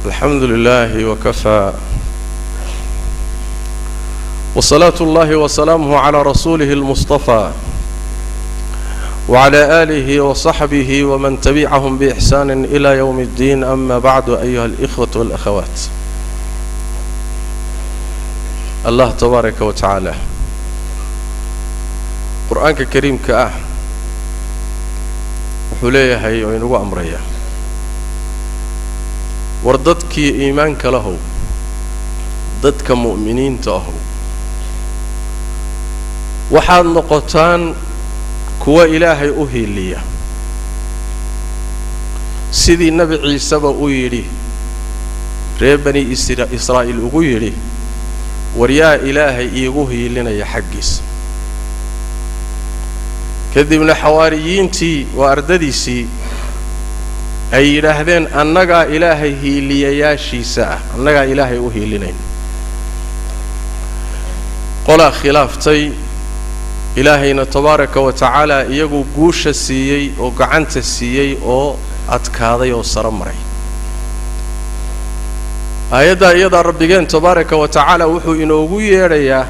الحمد لله وكفى وصلاة الله وسلامه على رسوله المصطفى وعلى آله وصحبه ومن تبعهم بإحسان إلى يوم الدين. أما بعد أيها الإخوة والأخوات، الله تبارك وتعالى قرآن كريم كأه وحليه هاي وينو أمريا ورددك إيمانك له ضدك مؤمنين تأهو waxaad noqotaan kuwa ilaahay u hiiliya sidii nabi ciise ba u yiri reer bani israa'iil ugu yiri wariyaa ilaahay iigu hiilinaya xaqiisa kadibna xawaariyiintii waa ardadiisii ay yiraahdeen annaga ilaahay hiiliyayaashiisa annaga ilaahay u hiilinayn qola khilaaftay إلهينا تبارك وتعالى يجو جوش السيء أو قعنت السيء أو أتكاذي أو سرمري. أيضا ربنا تبارك وتعالى وحو إنه يريا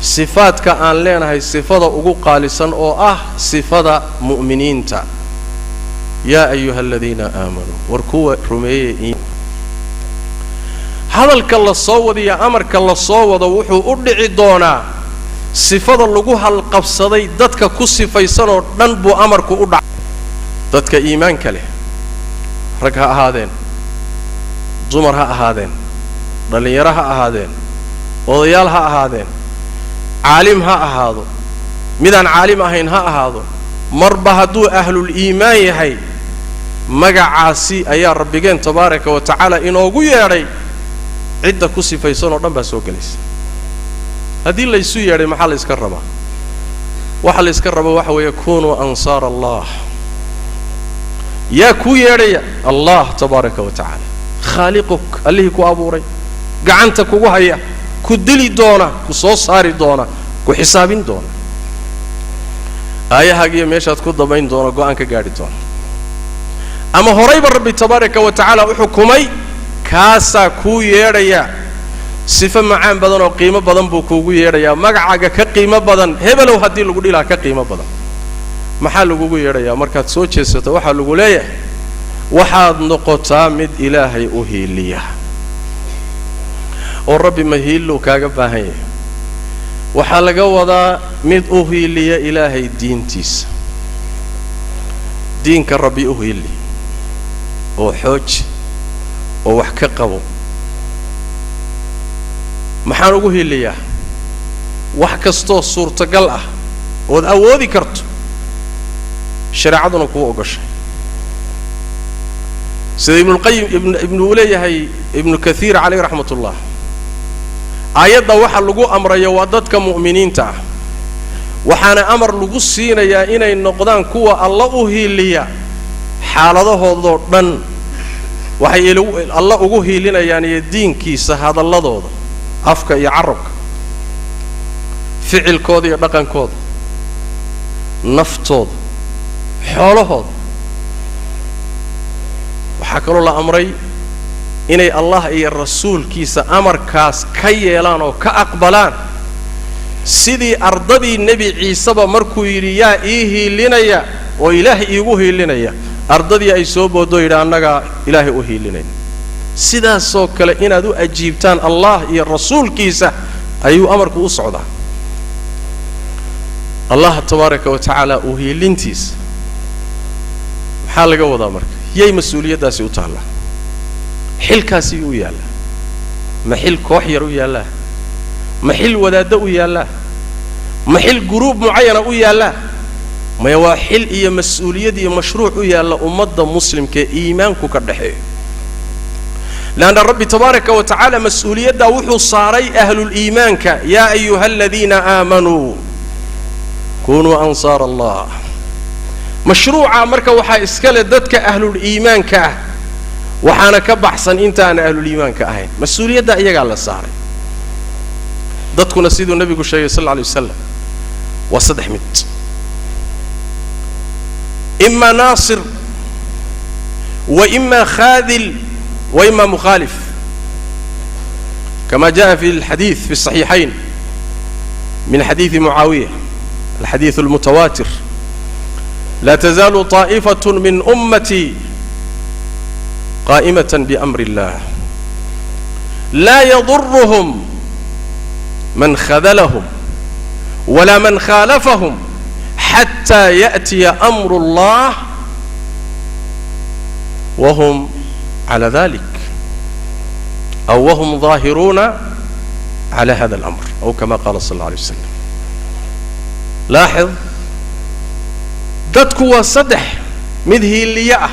صفات كأن لنا هي صفات أقو قالسا أو صفات مؤمنين تا يا أيها الذين آمنوا وركوا رمي هذا الكل الصوت يا أمر كل الصوت وحو أدعي دونا صفات اللجوها القبصدي دتك كصفة يصير ننبو أمرك أدع دتك إيمان كله رجها هذين زمرها هذين رليرها هذين وضيالها هذين عالمها هذا ميدان عالمها هين هذا مربهدو أهل الإيمان هي مجا عاصي أيا ربنا تبارك وتعالى إنه جويري عدة كصفة يصير ننبو سوكليس هذه اللي يسوي محل يسكربه وحل يسكربه وحو يكونوا أنصار الله يا كويري الله تبارك وتعالى خالقك اللي هو أبوري قعنتك وهي كدلي دونا كصوصاري دونا كحسابين دونا آية هاجية ماشات كضبين دونا قعنك قاعد دونا أما هريب الرب تبارك وتعالى وحكمي كاسا كويري صفة معان بدن وقيمة بدن بوكوجو يريا مقعد كقيمة بدن هبلو هدي لقولي لا كقيمة بدن محل لقولي يريا مركز سوتش ستوحى لقوليه وحد نقطة مد إلهي أهيلية والرب مهيلو كاجبها هي وحال جوضا مد أهيلية إلهي دين تيس دين كربي أهيلي وحج ووحكي قبو maxaan ugu heliyaa wax kasto suurtagal ah oo awoodi karto shariicaduna ku ogashay sida ibn al-qayyim ibn ulayhi ibn kathir alayhi rahmatullah ayada waxa lagu amrayo waa dadka muuminiinta waxaana amar lagu siinayaa inay noqdaan kuwa Allah u heliya xaaladahooda dhan waxay Allah ugu helinayaan diinkiisa hadalladooda afka iyo carabka ficilkooda iyo dhaqankooda naftooda xoolahooda waxa kaloo la amray inay Allah iyo rasuulkiisa amarkaas ka yeelaan oo ka aqbalaan sidii ardadii nabi ciise ba markuu yiri yaa hiilinaya oo ilaahay iigu hiilinaya ardadii ay soo boodo yiraanaga ilaahay u hiilinay sidaasoo kale inaad u ajiibtaan Allah iyo rasuulkiisa ayuu amarku u socdaa Allah tabaaraka wa taala u hiilintiis maxaa laga wadaa marka yey mas'uuliyadaasi u taala xilkaasi u yaala ma xil koox yar u yaala ma xil wadaada u yaala ma xil group muayana u yaala ma waa xil iyo mas'uuliyad iyo mashruuc u yaala ummadda muslimka iimaanku ka dhaxeeyo لأن الرب تبارك وتعالى مسؤولية وحو صاري أهل الإيمان يا أيها الذين آمنوا كونوا أنصار الله مشروع مركا وحا إسكال ددك أهل الإيمان وحانا كبحصا إنت أنا أهل الإيمان كأهين مسؤولية دا إيجا على صاري ددك نسيد النبي صلى الله عليه وسلم وصدح مت إما ناصر وإما خاذل وإما مخالف كما جاء في الحديث في الصحيحين من حديث معاوية الحديث المتواتر: لا تزال طائفة من أمتي قائمة بأمر الله لا يضرهم من خذلهم ولا من خالفهم حتى يأتي أمر الله وهم على ذلك أو وهم ظاهرون على هذا الأمر، أو كما قال صلى الله عليه وسلم. لاحظ dadku waa saddex mid hiiliye ah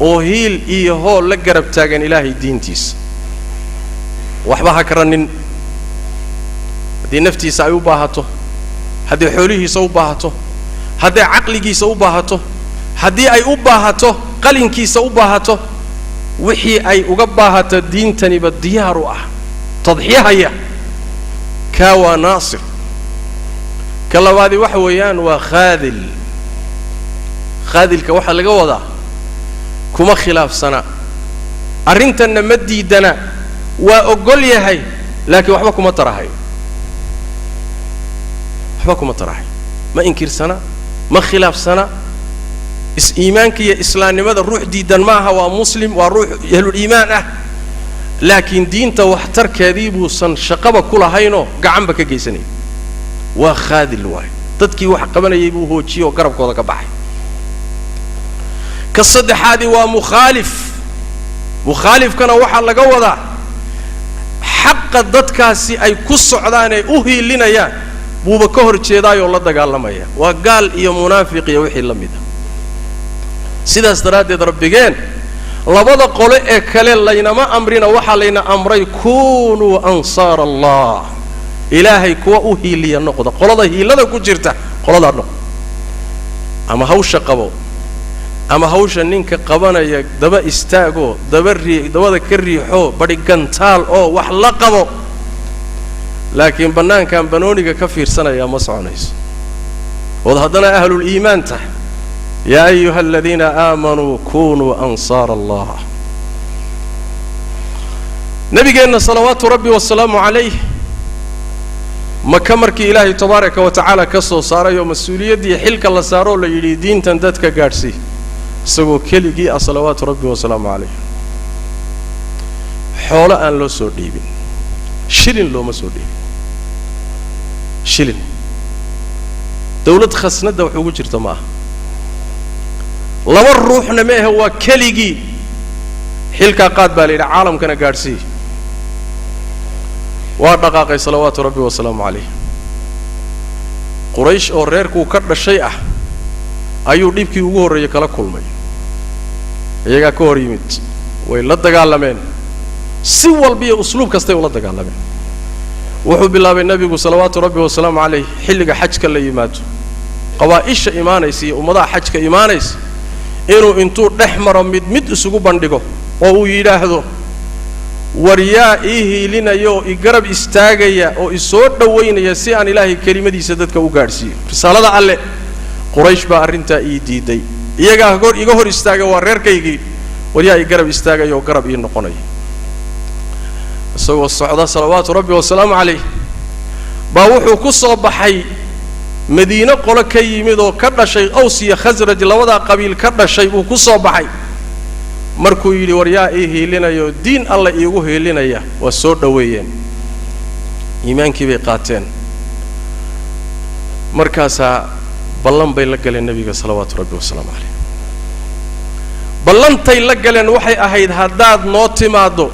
oo hiil iyo hool la garab taagan ilaahay diintiisa, waxba ha karanin. haddii naftiisa ay u baahato, haddii xoolihiisa u baahato, haddii caqligiisa u baahato, haddii ay u baahato qalinkiisa u baahato, wixii ay uga baahato diintaniba diyaar u ah tadxiyahaya kaa waa naasir. ka labaadi waxa weeyaan waa khaadil. khaadilka waxaa laga wadaa kuma khilaafsana, arrintanna ma diidana, waa ogol yahay, laakiin waxba kuma tarahayo. waxba kuma tarahayo, ma inkirsana, ma khilaafsana. iimaanka iyo islaamnimada ruux diidan maaha, waa muslim, waa ruux ahlul iimaan ah, laakiin diinta waxtarkeedii buusan shaqaba ku lahaynoo gacanba ka geysanay. waa khaadil waay, dadkii wax qabanayay buu hoojiyey oo garabkooda ka baxay. ka saddexaadi waa mukhaalif. mukhaalifkana waxaa laga wadaa xaqa dadkaasi ay ku socdaan ee u hiilinayaan buuba ka hor jeedaayoo la dagaalamaya. waa gaal iyo munaafiq iyo wixii la mid ah. sidaas daraaddeed rabbigeen labada qole ee kale laynama amrina, waxaa layna amray kunuu ansaar allah, ilaahay kuwa u hiiliya noqda. qolada hiilada ku jirta qoladaa noqda, ama hawsha qabo ama hawsha ninka qabanaya daba istaagoo dabada ka riixoo badhigantaal oo wax la qabo, laakiin bannaankan banooniga ka fiirsanaya ma soconayso. ood haddana ahlul iimaan tahay. يا أيها الذين آمنوا كونوا أنصار الله. نبينا صلوات ربي والسلام عليه ما كمرك إلهي تبارك وتعالى كسو صار يوم السولية دي حلك الله صاروا لي دين تندتك قارسي سووا كلي صلوات ربي والسلام عليه. حول أن لو سوديبين شلن لو ما سوديبين شلن دولة خسنة دو حقوق جرتماه laba ruuxna ma aha, waa keligii xilka qaad baa leeyahay caalamkana gaarsiin. waa dhaqaaqay salawaatu rabbi wa salaamu calayh. quraysh oo reerku ka dhashay ah ayuu dhibkii ugu horeeyay kala kulmay. iyaga ka hor yimid, way la dagaalameen, si walba iyo usluub kasta ula dagaalameen. wuxuu bilaabay nabigu salawaatu rabbi wa salaamu calayh xilliga xajka la yimaado, qabaa'isha iimaanaysa iyo ummadaha xajka iimaanaysa inuu intuu dhex maro mid isugu bandhigo oo uu yidhaahdo war yaa ii hiilinaya oo i garab istaagaya oo i soo dhowaynaya si aan ilaahay kelimadiisa dadka u gaadhsiiyo risaalada alle. quraysh baa arrintaa ii diiday, iyagaa iga hor istaaga, waa reerkaygii, war yaa i garab istaagaya oo garab ii noqonaya. isagoo socda salawaatu rabbi wasalaamu calayh baa wuxuu ku soo baxay madiine qolo ka yimid oo ka dhashay aws iyo khasraj, labadaa qabiil ka dhashay buu ku soo baxay. markuu yidhi war yaa ii hiilinayo diin alla iigu hiilinaya, waa soo dhoweeyeen, iimaankii bay qaateen. markaasaa ballan bay la galeen nebiga salawaatu rabbi wasalaamu calayh. ballantay la galeen waxay ahayd haddaad noo timaaddo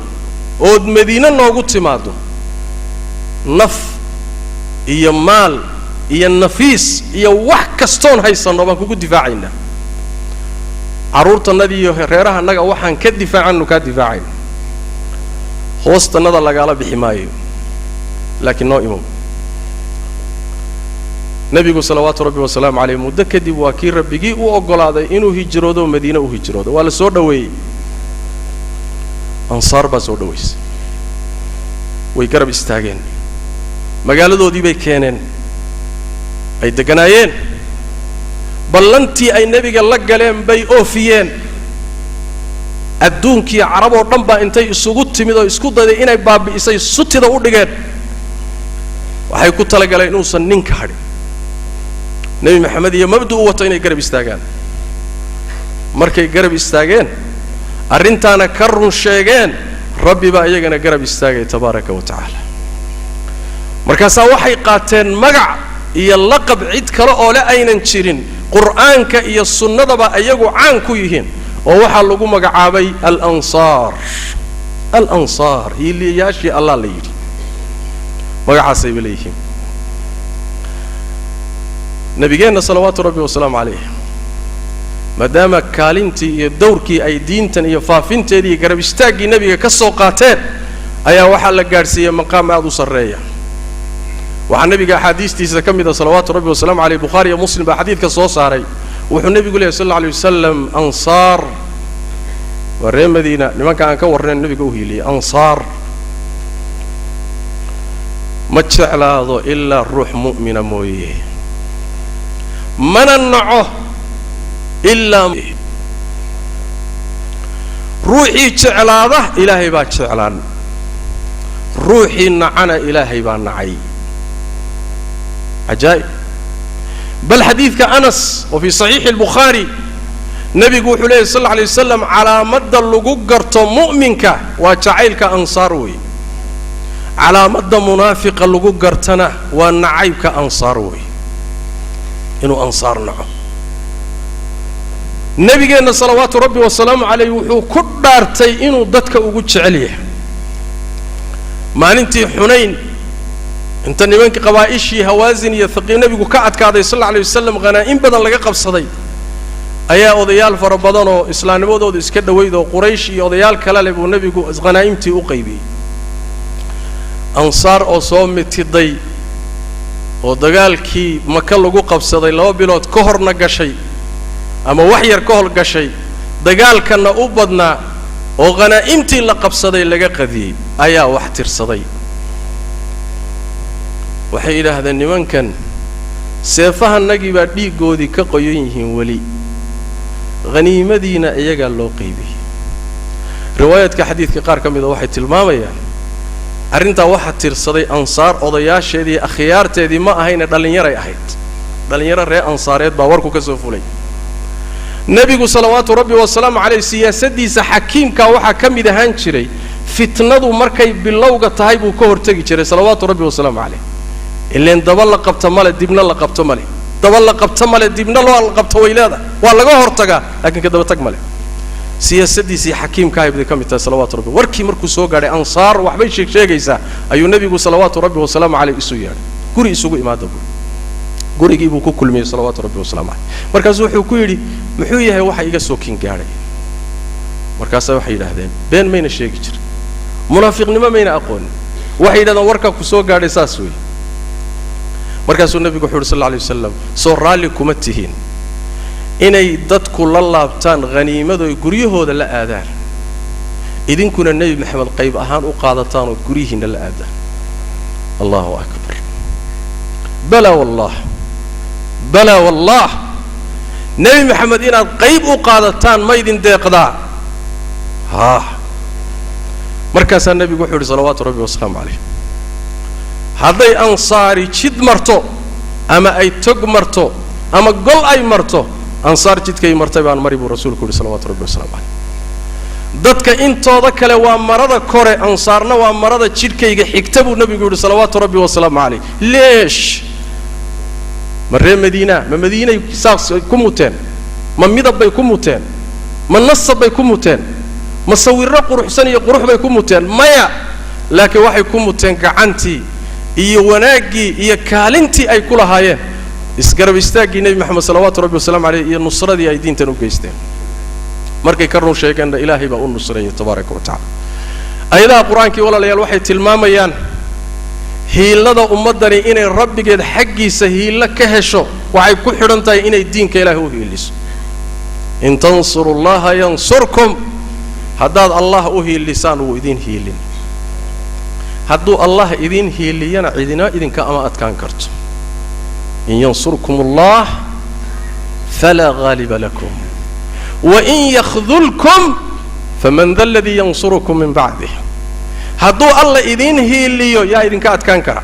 ood madiine noogu timaaddo, naf iyo maal iyo nafiis iyo wax kastoon haysanno baan kugu difaacaynaa. carruurtannada iyo reerahannaga waxaan ka difaacannu kaa difaacayna. hoostannada lagaala bixi maayo, laakiin noo imow. nebigu salawaatu rabbi wasalaamu calayh muddo kadib waa kii rabbigii u oggolaaday inuu hijroodo oo madiine u hijroodo. waa la soo dhoweeyey, ansaar baa soo dhowaysay, way garab istaageen, magaaladoodii bay keeneen, ay deganaayeen, ballantii ay nebiga la galeen bay oofiyeen. adduunkii carab oo dhan baa intay isugu timid oo isku dayday inay baabi'isay sutida u dhigeen waxay ku talagaleen inuusan ninka hadhin nabi maxamed iyo mabdu u wato inay garab istaagaan markay garab istaageen arrintaana ka run sheegeen rabbi baa iyagana garab istaagay tabaaraka wa tacaala markaasaa waxay qaateen magac iyo laqab cid kale oo la aynan jirin qur'aanka iyo sunnadaba ayagu caan ku yihiin oo waxaa lagu magacaabay al-ansaar hiiliyaashii allah la yidhi magacaasay ba leeyihiin nabigeenna salawaatu rabbi wasalaamu calayh maadaama kaalintii iyo dowrkii ay diintan iyo faafinteedii iyo garab istaaggii nebiga ka soo qaateen ayaa waxaa la gaadhsiiyey maqaam aad u sarreeya waxaa nebiga axaadiistiisa ka mid ah salawaatu rabbi wasalaamu calayh bukhaari iyo muslim baa xadiidka soo saaray wuxuu nebigu leeyahy sal alla alay wasalam ansaar waa reer madiina nimanka aan ka warrayn nebiga u hiiliyey ansaar ma jeclaado ilaa ruux mu'mina mooye mana naco ilaa ruuxii jeclaada ilaahay baa jeclaan ruuxii nacana ilaahay baa nacay عجائب بل حديث كأنس وفي صحيح البخاري نبي يقول صلى الله عليه وسلم على مدى اللقوقرت مؤمنك وجعيلك أنصاروي على مدى منافق اللقوقرتنا ونعيبك أنصاروي إنه أنصار نعم نبي قلنا صلوات ربي والسلام عليه وحو كدارتي إنه ضدك وقودش عليه ما ننتي حنين انت نيمانك قبائشي هوازن يثقي نبيgu ka adkaaday sallallahu alayhi wasallam qanaa'in badan laga qabsaday ayaa odayaal fara badan oo islaamnimadooda iska dhaweyd oo quraysh iyo odayaal kale leh buu nabigu qanaa'imtii u qaybiyay ansaar oo soo mitiday oo dagaalkii maka lagu qabsaday 2 bilood ka horna gashay ama wax yar ka hor gashay dagaalkana u badnaa oo qanaa'imtii la qabsaday laga qadiyay ayaa wax tirsaday waxay yiraahdeen nimankan seefahanagii baa dhiigoodii ka qoyan yihiin wali qaniimadiina iyaga loo qaybiyay riwaayadka xadiidka qaar kamid ah waxay tilmaamayaan arinta waxa tirsaday ansaar odayaasheedii akhyaarteedii ma ahayna dhalinyaro ahayd dhalinyaro reer ansaareed baa warku ka soo fulay nabigu salawaatu rabbi wa salaamu alayhi siyaasadiisa xakiimka waxa kamid ahaan jiray fitnadu markay bilowga tahay buu ka hortagi jiray salawaatu rabbi wa salaamu alayhi إلا إن دبل قبته ماله دبنا لا قبته ماله دبل قبته ماله دبنا لا قبته ويلاده ولا جوهر تجا لكن كده بتجمله سياسة سي حكيم كايب ذي كم صلوات ربي وركي مركو سوق على أنصار وحبي شيء جيسا أيو النبي صلوات ربي وسلام عليه إسويان قري إسوق إماده قري يجيبوا كل من صلوات ربي وسلام عليه مركز وحي كيري محويه وحي يجسوكين قاري مركز وحي لهذين بين مين الشيء كتير منافق نما مين أقول وحي لنا وركا كسوق على أساسوي مركز النبي صلى الله عليه وسلم صار لكم التهين إني ضدكم الله بتان غنيمة ويقريه هذا لا آذار إذن كنا النبي محمد قيب أهان وقادتان ويقريهن لا آذار الله أكبر بلا والله بلا والله نبي محمد إن قيب وقادتان ما يدين ديقضاء ها مركز النبي صلوات ربي وسلام عليه hadday ansaari jid marto ama ay tog marto ama gol ay marto ansaar jidkay martay baan mari buu rasuulku sallallahu alayhi wasallam dadka intooda kale waa marada kore ansaarna waa marada jidkayga xigta buu nabigu yiri sallallahu alayhi wasallam leesh marre madiina ma madiina saas ku muteen ma midab bay ku muteen ma nasab bay ku muteen ma sawirro quruxsan iyo qurux bay ku muteen maya laakiin waxay ku muteen gacantii iyo wanaagii iyo kaalintii ay ku lahaayeen isgarab istaagii nabi maxamed sallallahu alayhi wasallam iyo nusradii ay diintan u geysteen markay ka run sheegeen ilaahay baa u nusreeyay tabaaraka wa taala ayadaha quraanka walaalayaal waxay tilmaamayaan hiilada ummadani inay rabbigeed xaqiisa hiila ka hesho waxay ku xidhan tahay inay diinka ilaahay u hiiliso in tansurullaha yansurkum haddaad allah u hiilisaan uu idin hiilin hadduu allah idin hiiliyana cidina idinka ama adkaan karto in yansurkum allah fala ghaliba lakum wa in yakhdhulkum faman dha alladii yansurukum min bacdih hadduu alla idin hiiliyo yaa idinka adkaan kara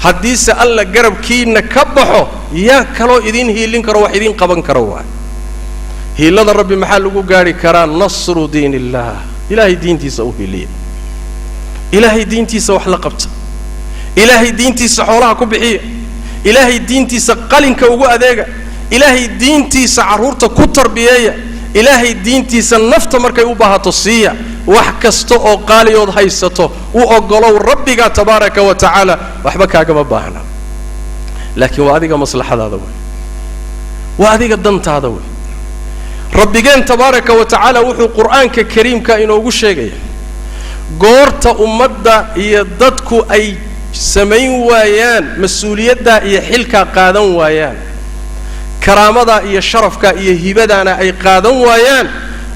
haddiise alla garabkiinna ka baxo yaa kaloo idin hiilin karo wax idin qaban karo waay hiilada rabbi maxaa lagu gaari karaa nasru diin illah ilaahay diintiisa u hiiliya ilaahay diintiisa wax la qabta ilaahay diintiisa xoolaha ku bixiya ilaahay diintiisa qalinka ugu adeega ilaahay diintiisa carruurta ku tarbiyeeya ilaahay diintiisa nafta markay u baahato siiya wax kasta oo qaaliyood haysato u ogolow rabbiga tabaaraka wa tacaala waxba kaagama baahna laakiin waa adiga maslaxadaada wey waa adiga dantaada wey rabbigeen tabaaraka wa tacaala wuxuu qur'aanka kariimka inoogu sheegaya goorta ummadda iyo dadku ay samayn waayaan mas-uuliyadda iyo xilka qaadan waayaan karaamada iyo sharafka iyo hibadana ay qaadan waayaan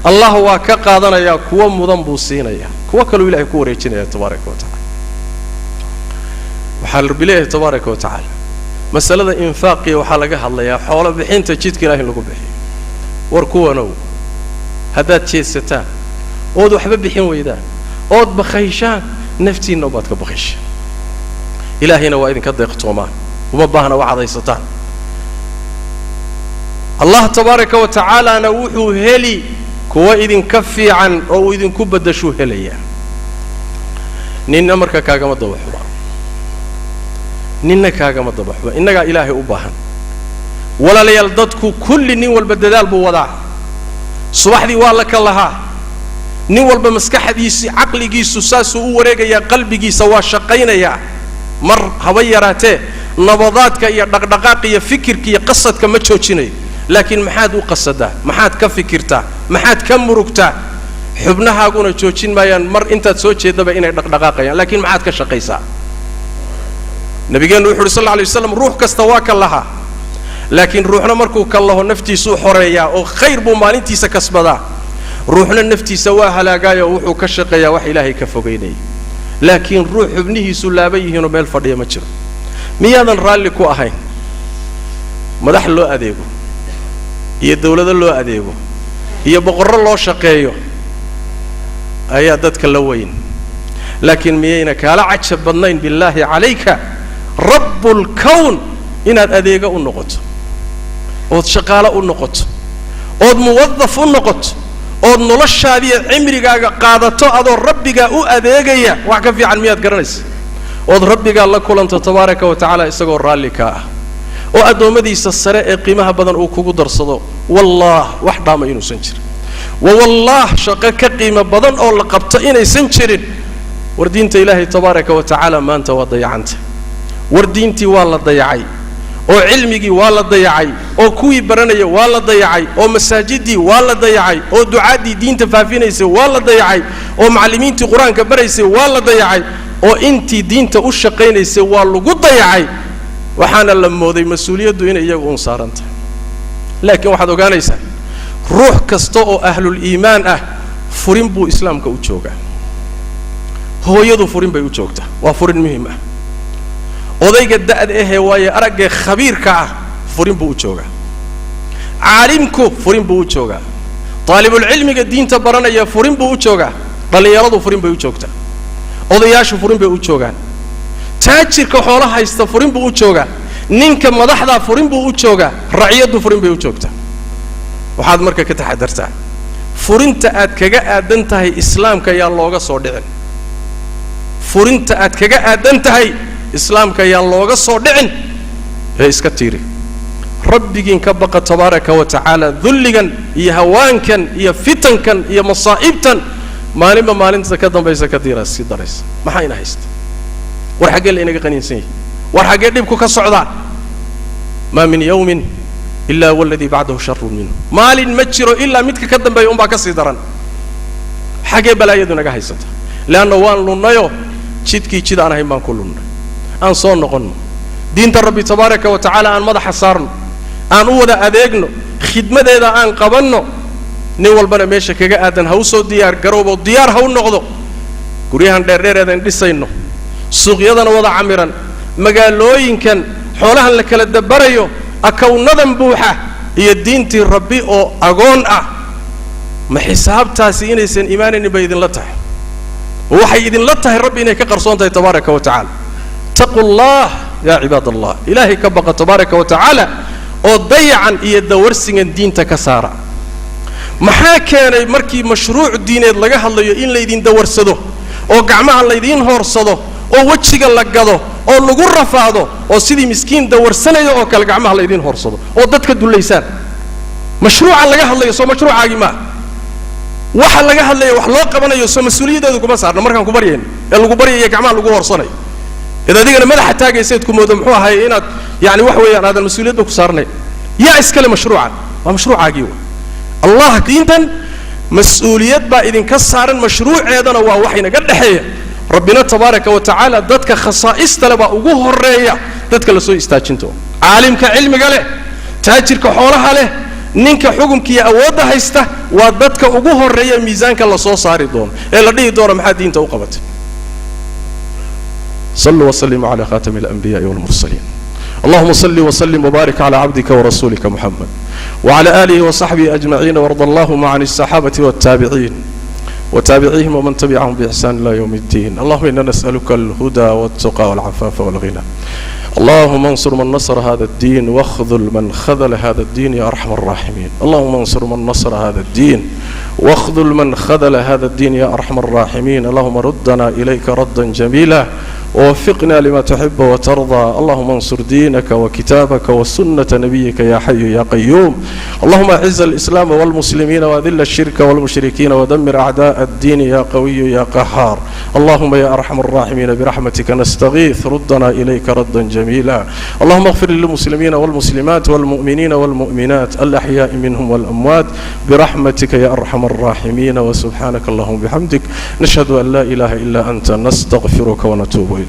allah waa ka qaadanaya kuwa mudan buu siinaya kuwa kale ilaahay ku wareejinaya tabaaraka wa tacaala waxa rabbi leeyahay tabaaraka wa tacaala masalada infaaqiya waxa laga hadlayaa xoolo bixinta jidka ilaahay lagu bixiyo war kuwanow haddaad jeesataan ood waxba bixin weydaan ood bakhayshaan naftiinna baad ka bakhayshaan ilaahayna waa idinka deeqtoomaan uma baahna waxaad haysataan allah tabaaraka wa tacaalana wuxuu heli kuwa idinka fiican oo uu idinku badashuu helayaa ninna marka kaagama dabaxuba ninna kaagama dabaxuba innagaa ilaahay u baahan walaalayaal dadku kulli nin walba dadaal buu wadaa subaxdii waa la ka lahaa nin walba maskaxdiisii caqligiisu saasuu u wareegayaa qalbigiisa waa shaqaynayaa mar haba yaraatee nabadaadka iyo dhaqdhaqaaqa iyo fikirka iyo qasadka ma joojinayo laakiin maxaad u qasadaa maxaad ka fikirtaa maxaad ka murugtaa xubnahaaguna joojin maayaan mar intaad soo jeedaba inay dhaqdhaqaaqayaan laakiin maxaad ka shaqaysaa nabigeennu wuxuu yidhi sal alla alay wasallam ruux kasta waa ka lahaa laakiin ruuxna markuu ka laho naftiisuu xoreeyaa oo khayr buu maalintiisa kasbadaa ruuxna naftiisa waa halaagaayoo wuxuu ka shaqeeyaa wax ilaahay ka fogaynaya laakiin ruux xubnihiisu laaban yihiinoo meel fadhiya ma jiro miyaadan raalli ku ahayn madax loo adeego iyo dawlado loo adeego iyo boqorro loo shaqeeyo ayaa dadka la weyn laakiin miyayna kaala cajab badnayn billaahi calayka rabbulkown inaad adeega u noqoto ood shaqaalo u noqoto ood muwadaf u noqoto ood noloshaadiiyo cimrigaaga qaadato adoo rabbigaa u adeegaya wax ka fiican miyaad garanaysa ood rabbigaa la kulanto tabaaraka wa tacaala isagoo raalli kaa ah oo addoommadiisa sare ee qiimaha badan uu kugu darsado wallaah wax dhaama inuusan jirin wawallaah shaqo ka qiimo badan oo la qabto inaysan jirin war diinta ilaahay tabaaraka wa tacaala maanta waa dayacanta war diintii waa la dayacay oo cilmigii waa la dayacay oo kuwii baranaya waa la dayacay oo masaajidii waa la dayacay oo ducaadii diinta faafinaysay waa la dayacay oo macallimiintii qur-aanka baraysay waa la dayacay oo intii diinta u shaqaynaysay waa lagu dayacay waxaana la mooday mas-uuliyaddu inay iyagu un saaran tahay laakiin waxaad ogaanaysaa ruux kasta oo ahlul iimaan ah furin buu islaamka u joogaa hooyadu furin bay u joogtaa waa furin muhiim ah odayga da'da ahee waaye araggee khabiirka ah furin buu u joogaa caalimku furin buu u joogaa taalibulcilmiga diinta baranaya furin buu u joogaa dhallinyaradu furin bay u joogtaa odayaashu furin bay u joogaan taajirka xoolo haysta furin buu u joogaa ninka madaxdaa furin buu u joogaa raciyaddu furin bay u joogtaa waxaad marka ka taxadartaa furinta aad kaga aadan tahay islaamka yaa looga soo dhicin furinta aad kaga aadan tahay islaamka yaa looga soo dhicin ee iska tiiri rabbigiin ka baqa tabaaraka wa tacaala dulligan iyo hawaankan iyo fitankan iyo masaa'ibtan maalinba maalinta ka dambaysa ka diira sii daraysa maxaa ina haysta war xaggee la inaga qaniinsan yahay war xaggee dhibku ka socdaa maa min yawmin ilaa waladii bacdahu sharun minhu maalin ma jiro ilaa midka ka dambeeya unbaa ka sii daran xaggee balaayadu naga haysata leanna waan lunnayo jidkii jid aan ahayn baan ku lunnay aan soo noqonno diinta rabbi tabaaraka wa tacaala aan madaxa saarno aan u wada adeegno khidmadeeda aan qabanno nin walbana meesha kaga aadan ha u soo diyaar garoobo diyaar ha u noqdo guryahan dheerdheereedan dhisayno suuqyadana wada camiran magaalooyinkan xoolahan la kala dabarayo akawnadan buuxa iyo diintii rabbi oo agoon ah ما حساب تاسين إنسان إيمان بيدن لته ووحي إذن لته ربي إنك قرصونته تبارك وتعالى اتقوا الله يا عباد الله إلهي كبق تبارك وتعالى وضيعا يدور سين الدين تكسارا maxaa keenay markii mashruuc diineed laga hadlayo in la idin dawarsado oo gacmaha la idin hoorsado oo wajiga la gado oo lagu rafaado oo sidii miskiin dawarsanayo oo kale gacmaha la idin hoorsado oo dadka duleysaan mashruuca laga hadlayo soo mashruucaagi ma waxa laga hadlayo wax loo qabanayo soo mas'uuliyadeedu kuma saarna markaan ku bariyeen ee lagu bariyo gacmaha lagu hoorsanayo idadigana madaxa taagayseed ku moodo muxuu ahay inaad yaani wax weeyaan aad mas'uuliyadda ku saarnay yaa iskale mashruucan waa mashruucaagi الله دينتن مسؤوليات با إذن كسرن مشروع أيضا ووحينا قد حيا ربنا تبارك وتعالى ذاتك خصائص تلبا وجوه الرئية ذاتك لسوء استاجنتو عالم كعلم قاله تاجر كحولها له نينك حكم كي أودها يسته وذاتك وجوه الرئية ميزان كلا صو صاري دون إلا دي دور محد دين توقبت صلوا وسلموا على خاتم الأنبياء والمرسلين اللهم صل وسلم وبارك على عبدك ورسولك محمد وعلى آله وصحبه أجمعين وارض اللهم عن الصحابة والتابعين وتابعيهم ومن تبعهم بإحسان إلى يوم الدين اللهم إنا نسألك الهدى والتقى والعفاف والغنى اللهم انصر من نصر هذا الدين واخذل من خذل هذا الدين يا أرحم الراحمين اللهم انصر من نصر هذا الدين واخذل من خذل هذا الدين يا أرحم الراحمين اللهم ردنا إليك ردا جميلا ووفقنا لما تحب وترضى اللهم انصر دينك وكتابك وسنة نبيك يا حي يا قيوم اللهم اعز الإسلام والمسلمين وأذل الشرك والمشركين ودمر أعداء الدين يا قوي يا قهار اللهم يا أرحم الراحمين برحمتك نستغيث ردنا إليك ردا جميلا اللهم اغفر للمسلمين والمسلمات والمؤمنين والمؤمنات الأحياء منهم والأموات برحمتك يا أرحم الراحمين وسبحانك اللهم بحمدك نشهد أن لا إله إلا أنت نستغفرك ونتوب إليك